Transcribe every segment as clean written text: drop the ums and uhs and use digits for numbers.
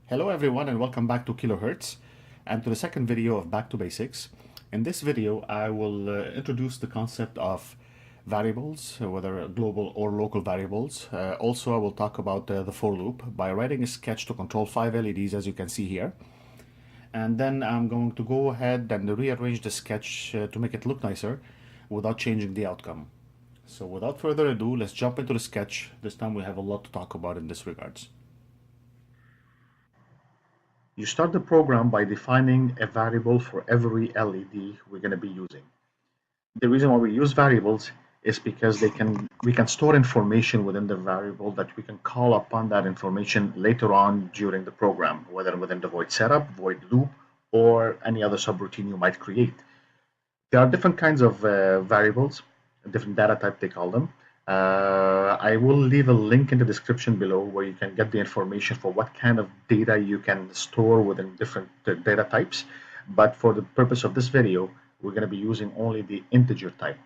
Hello everyone and welcome back to Kilohertz and to the second video of Back to Basics. In this video I will introduce the concept of variables, whether global or local variables. Also I will talk about the for loop by writing a sketch to control 5 LEDs as you can see here. And then I'm going to go ahead and rearrange the sketch to make it look nicer without changing the outcome. So without further ado, let's jump into the sketch. This time we have a lot to talk about in this regards. You start the program by defining a variable for every LED we're going to be using. The reason why we use variables is because we can store information within the variable that we can call upon that information later on during the program, whether within the void setup, void loop, or any other subroutine you might create. There are different kinds of variables, different data type they call them. I will leave a link in the description below where you can get the information for what kind of data you can store within different data types. But for the purpose of this video, we're going to be using only the integer type.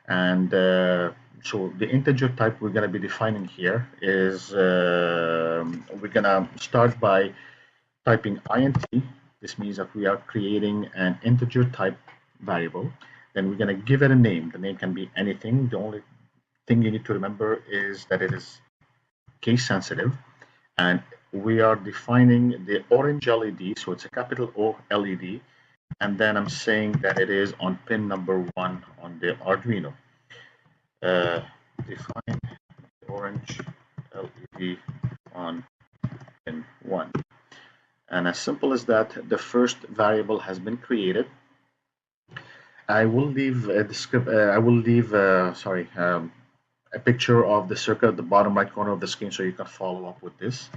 And so the integer type we're going to be defining here is we're going to start by typing int. This means that we are creating an integer type variable. Then we're going to give it a name. The name can be anything. The only thing you need to remember is that it is case sensitive, and we are defining the orange LED, so it's a capital O LED, and then I'm saying that it is on pin number 1 on the Arduino. Define orange LED on pin 1. And as simple as that, the first variable has been created. I will leave a a picture of the circuit at the bottom right corner of the screen so you can follow up with this.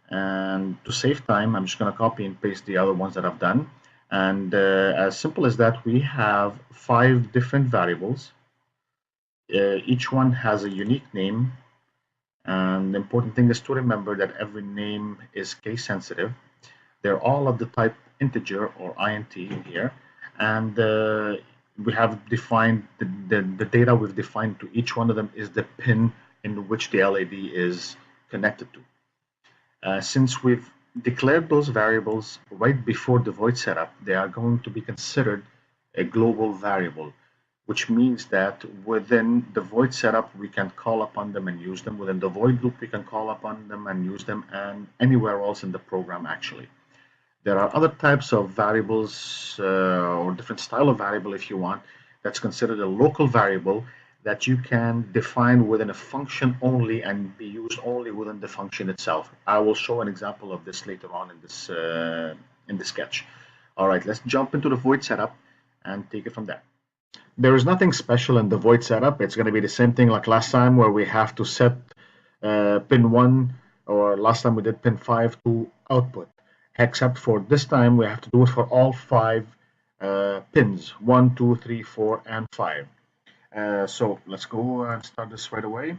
And to save time, I'm just going to copy and paste the other ones that I've done. And as simple as that, we have 5 different variables. Each one has a unique name. And the important thing is to remember that every name is case sensitive. They're all of the type integer or int in here. And we have defined the data we've defined to each one of them is the pin in which the LED is connected to. Since we've declared those variables right before the void setup, they are going to be considered a global variable, which means that within the void setup we can call upon them and use them. Within the void loop we can call upon them and use them, and anywhere else in the program actually. There are other types of variables or different style of variable if you want, that's considered a local variable that you can define within a function only and be used only within the function itself. I will show an example of this later on in the sketch. All right, let's jump into the void setup and take it from there. There is nothing special in the void setup. It's going to be the same thing like last time where we have to set pin 1, or last time we did pin 5 to output. Except for this time we have to do it for all 5 pins, 1, 2, 3, 4, and 5. So let's go and start this right away.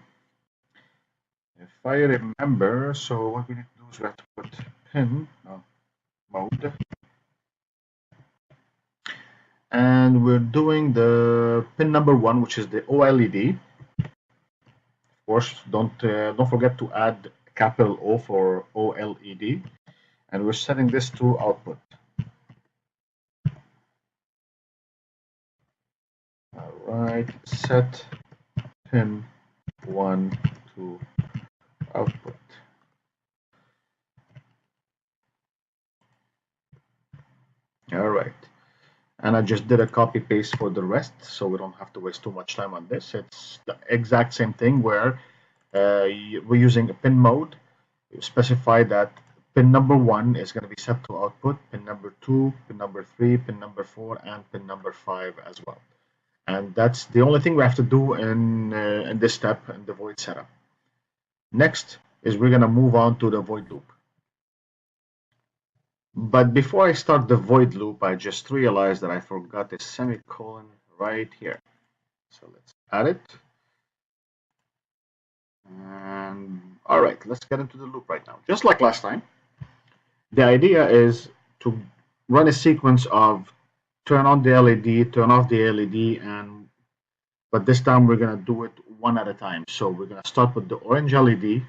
If I remember, so what we need to do is we have to put pin mode, and we're doing the pin number 1, which is the OLED. Of course, don't forget to add capital O for OLED. And we're setting this to output. All right, set pin 1 to output. All right, and I just did a copy paste for the rest, so we don't have to waste too much time on this. It's the exact same thing where we're using a pin mode. You specify that pin number 1 is going to be set to output, pin number 2, pin number 3, pin number 4, and pin number 5 as well. And that's the only thing we have to do in this step in the void setup. Next is we're going to move on to the void loop. But before I start the void loop, I just realized that I forgot a semicolon right here. So let's add it. And all right, let's get into the loop right now. Just like last time, the idea is to run a sequence of turn on the LED, turn off the LED, but this time we're going to do it one at a time. So we're going to start with the orange LED,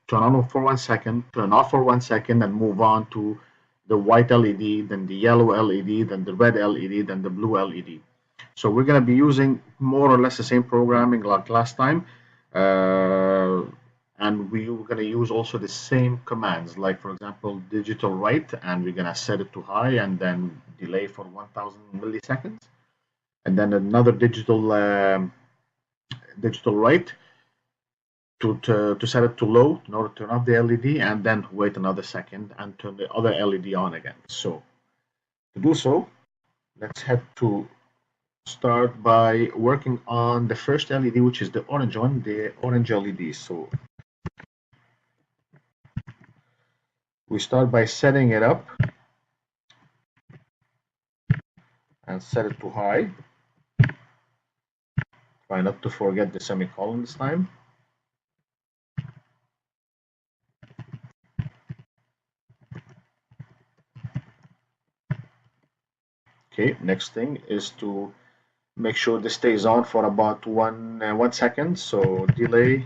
turn on for 1 second, turn off for 1 second, and move on to the white LED, then the yellow LED, then the red LED, then the blue LED. So we're going to be using more or less the same programming like last time. And we're going to use also the same commands, like for example, digital write, and we're going to set it to high and then delay for 1000 milliseconds. And then another digital write to set it to low in order to turn off the LED, and then wait another second and turn the other LED on again. So to do so, let's head to start by working on the first LED, which is the orange one, the orange LED. So we start by setting it up and set it to high. Try not to forget the semicolon this time. Okay, next thing is to make sure this stays on for about 1 second. So delay.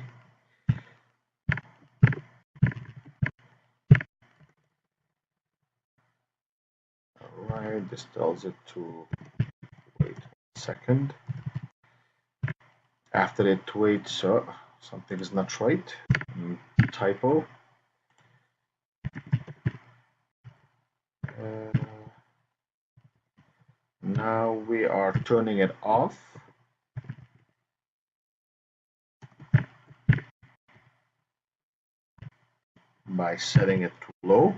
Alright, this tells it to wait 1 second. After it waits, something is not right. Typo. Now we are turning it off. By setting it to low.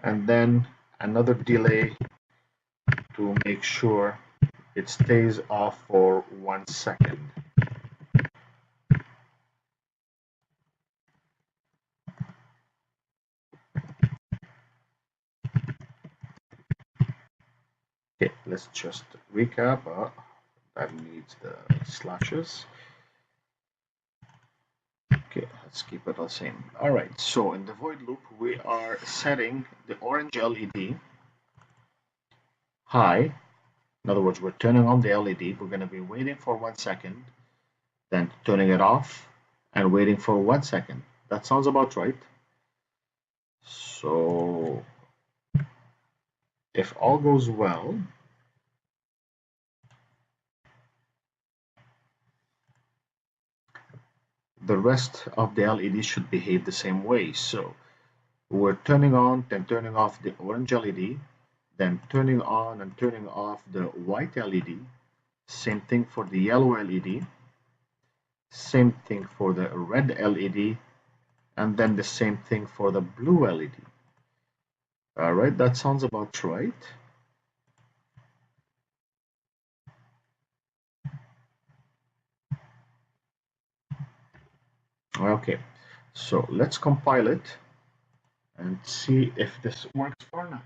And then another delay to make sure it stays off for 1 second. Okay, let's just recap. That needs the slashes. Okay, let's keep it the same. All right, so in the void loop, we are setting the orange LED high. In other words, we're turning on the LED. We're going to be waiting for 1 second, then turning it off and waiting for 1 second. That sounds about right. So if all goes well, the rest of the LEDs should behave the same way. So we're turning on, then turning off the orange LED, then turning on and turning off the white LED. Same thing for the yellow LED. Same thing for the red LED. And then the same thing for the blue LED. All right, that sounds about right. Okay, so let's compile it and see if this works or not.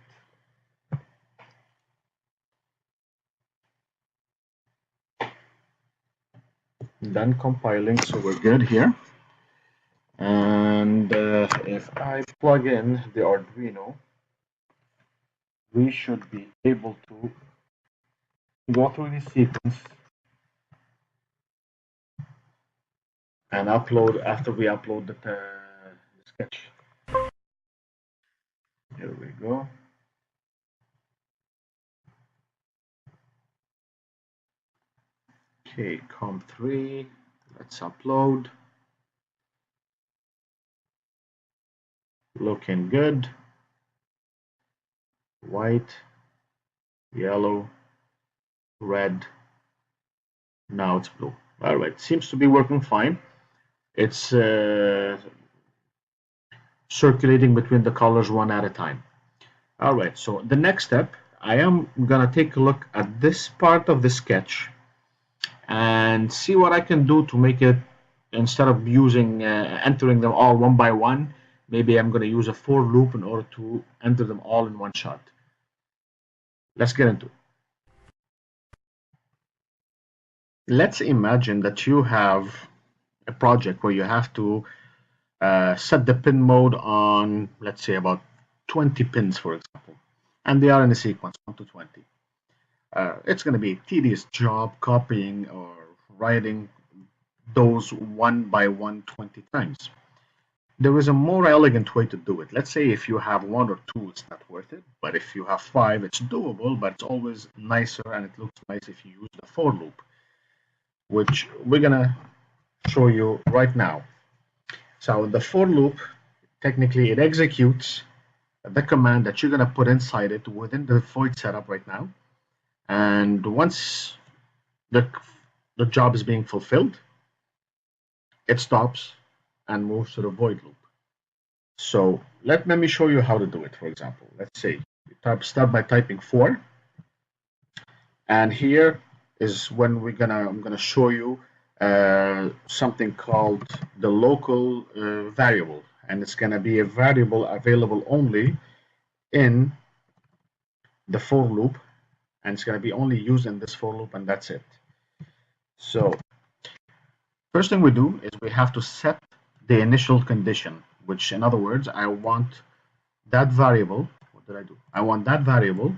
Done compiling, so we're good here. And if I plug in the Arduino, we should be able to go through the sequence and upload after we upload the sketch. Here we go. Okay, COM3, let's upload. Looking good. White, yellow, red. Now it's blue. All right, seems to be working fine. It's circulating between the colors one at a time. All right, so the next step, I am gonna take a look at this part of the sketch and see what I can do to make it, instead of using entering them all one by one, maybe I'm gonna use a for loop in order to enter them all in one shot. Let's get into it. Let's imagine that you have a project where you have to set the pin mode on, let's say, about 20 pins, for example. and they are in a sequence 1 to 20. It's going to be a tedious job copying or writing those one by one 20 times. There is a more elegant way to do it. Let's say if you have one or two, it's not worth it. But if you have five, it's doable, but it's always nicer and it looks nice if you use the for loop, which we're going to show you right now. So the for loop, technically it executes the command that you're going to put inside it within the void setup right now. And once the job is being fulfilled, it stops and moves to the void loop. So let me show you how to do it. For example, let's say you start by typing 4, and here is when I'm gonna show you something called the local variable, and it's gonna be a variable available only in the for loop, and it's gonna be only used in this for loop, and that's it. So first thing we do is we have to set the initial condition, which in other words, I want that variable, what did I do? I want that variable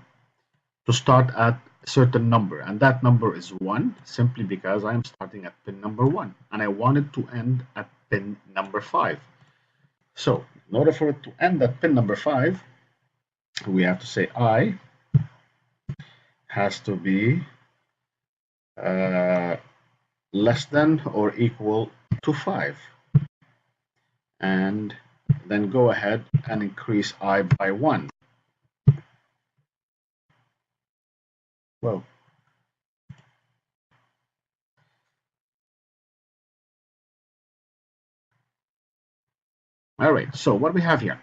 to start at a certain number, and that number is 1, simply because I'm starting at pin number 1, and I want it to end at pin number 5. So in order for it to end at pin number 5, we have to say I has to be less than or equal to 5, and then go ahead and increase I by 1. Well, all right, so what we have here?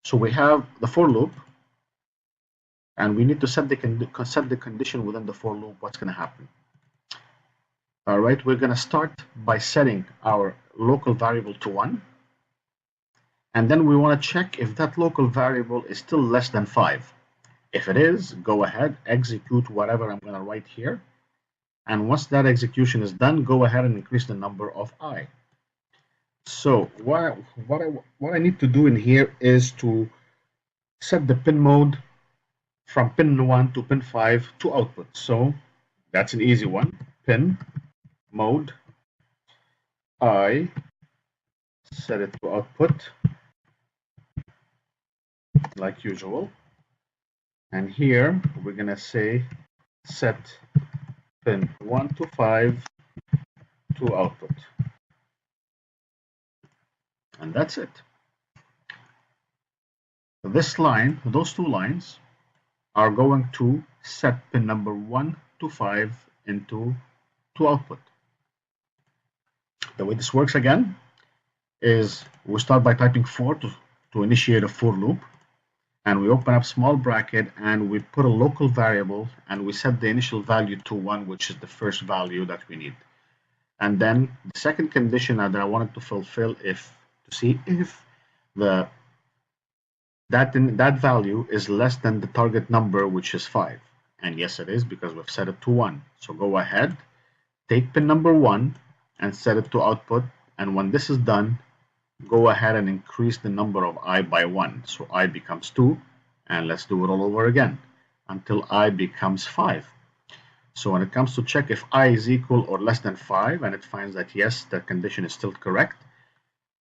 So we have the for loop, and we need to set the condition within the for loop. What's going to happen? All right, we're going to start by setting our local variable to 1, and then we want to check if that local variable is still less than 5. If it is, go ahead, execute whatever I'm going to write here, and once that execution is done, go ahead and increase the number of I. So what I need to do in here is to set the pin mode from pin 1 to pin 5 to output. So that's an easy one. Pin mode I, set it to output like usual, and here we're gonna say set pin 1 to 5 to output, and that's it. This line, those two lines, are going to set pin number 1 to 5 into to output. The way this works again is we start by typing 4 to initiate a for loop, and we open up small bracket and we put a local variable and we set the initial value to 1, which is the first value that we need. And then the second condition that I wanted to fulfill to see if that value is less than the target number, which is 5. And yes, it is, because we've set it to 1. So go ahead, take pin number 1 and set it to output, and when this is done, go ahead and increase the number of I by 1. So I becomes 2, and let's do it all over again until I becomes 5. So when it comes to check if I is equal or less than 5, and it finds that yes, the condition is still correct,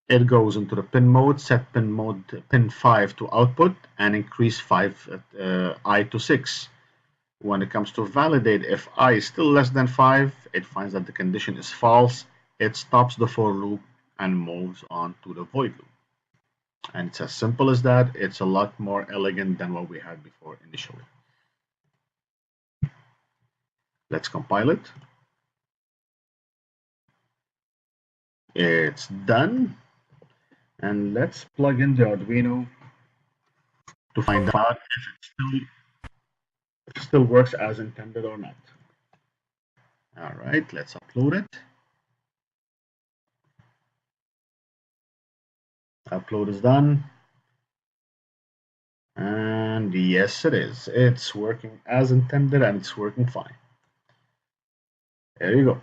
it goes into the pin mode, set pin mode pin 5 to output, and increase I to 6. When it comes to validate if I is still less than 5, it finds that the condition is false, it stops the for loop and moves on to the void loop. And it's as simple as that. It's a lot more elegant than what we had before initially. Let's compile it. It's done. And let's plug in the Arduino to find out if it still works as intended or not. All right, let's upload it. Upload is done. And yes, it is. It's working as intended and it's working fine. There you go.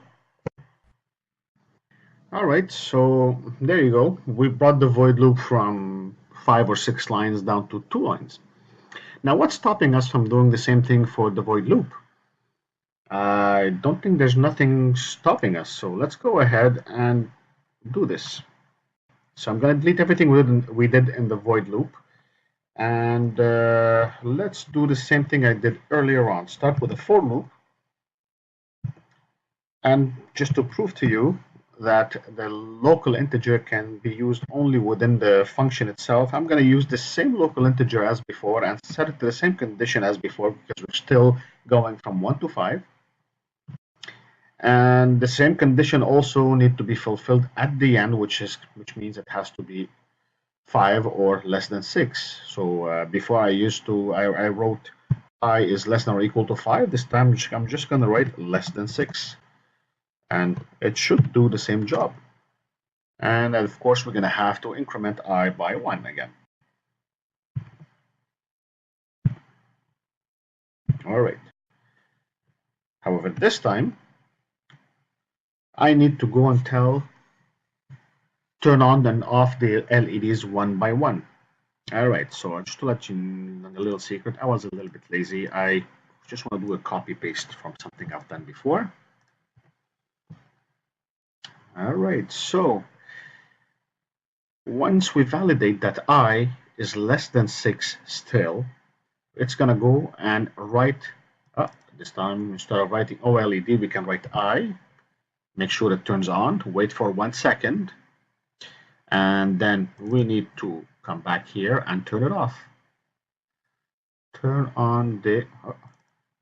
All right, so there you go. We brought the void loop from 5 or 6 lines down to 2 lines. Now, what's stopping us from doing the same thing for the void loop? I don't think there's nothing stopping us. So let's go ahead and do this. So I'm going to delete everything we did in the void loop. And let's do the same thing I did earlier on. Start with a for loop. And just to prove to you that the local integer can be used only within the function itself, I'm going to use the same local integer as before and set it to the same condition as before because we're still going from 1 to 5. And the same condition also need to be fulfilled at the end, which means it has to be 5 or less than 6. So before I wrote I is less than or equal to 5. This time I'm just going to write less than 6. And it should do the same job. And of course, we're going to have to increment I by 1 again. All right. However, this time, I need to go and turn on and off the LEDs one by one. All right, so just to let you know a little secret, I was a little bit lazy. I just want to do a copy paste from something I've done before. All right, so once we validate that I is less than 6 still, it's going to go and write, this time instead of writing OLED, we can write I, make sure it turns on, wait for 1 second, and then we need to come back here and turn it off.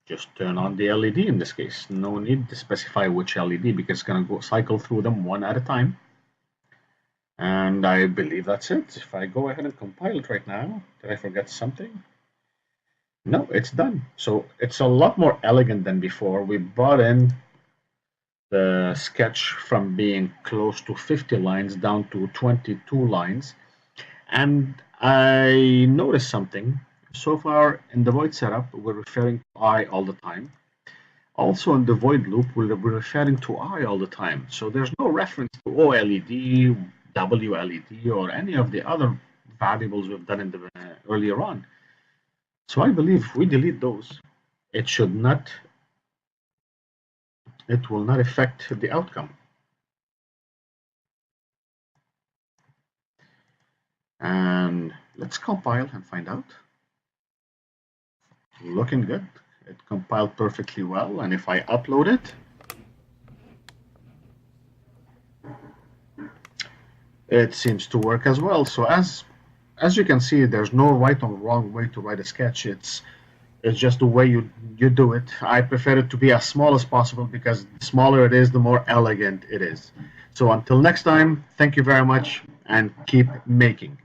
Just turn on the LED in this case. No need to specify which LED because it's going to go cycle through them one at a time. And I believe that's it. If I go ahead and compile it right now, did I forget something? No, it's done. So it's a lot more elegant than before. We brought in the sketch from being close to 50 lines down to 22 lines. And I noticed something. So far in the void setup, we're referring to I all the time. Also in the void loop, we're referring to I all the time. So there's no reference to OLED, WLED, or any of the other variables we've done in the earlier on. So I believe if we delete those, it will not affect the outcome. And let's compile and find out. Looking good. It compiled perfectly well, and if I upload it, it seems to work as well. So as you can see, there's no right or wrong way to write a sketch. It's just the way you do it. I prefer it to be as small as possible because the smaller it is, the more elegant it is. So until next time, thank you very much and keep making.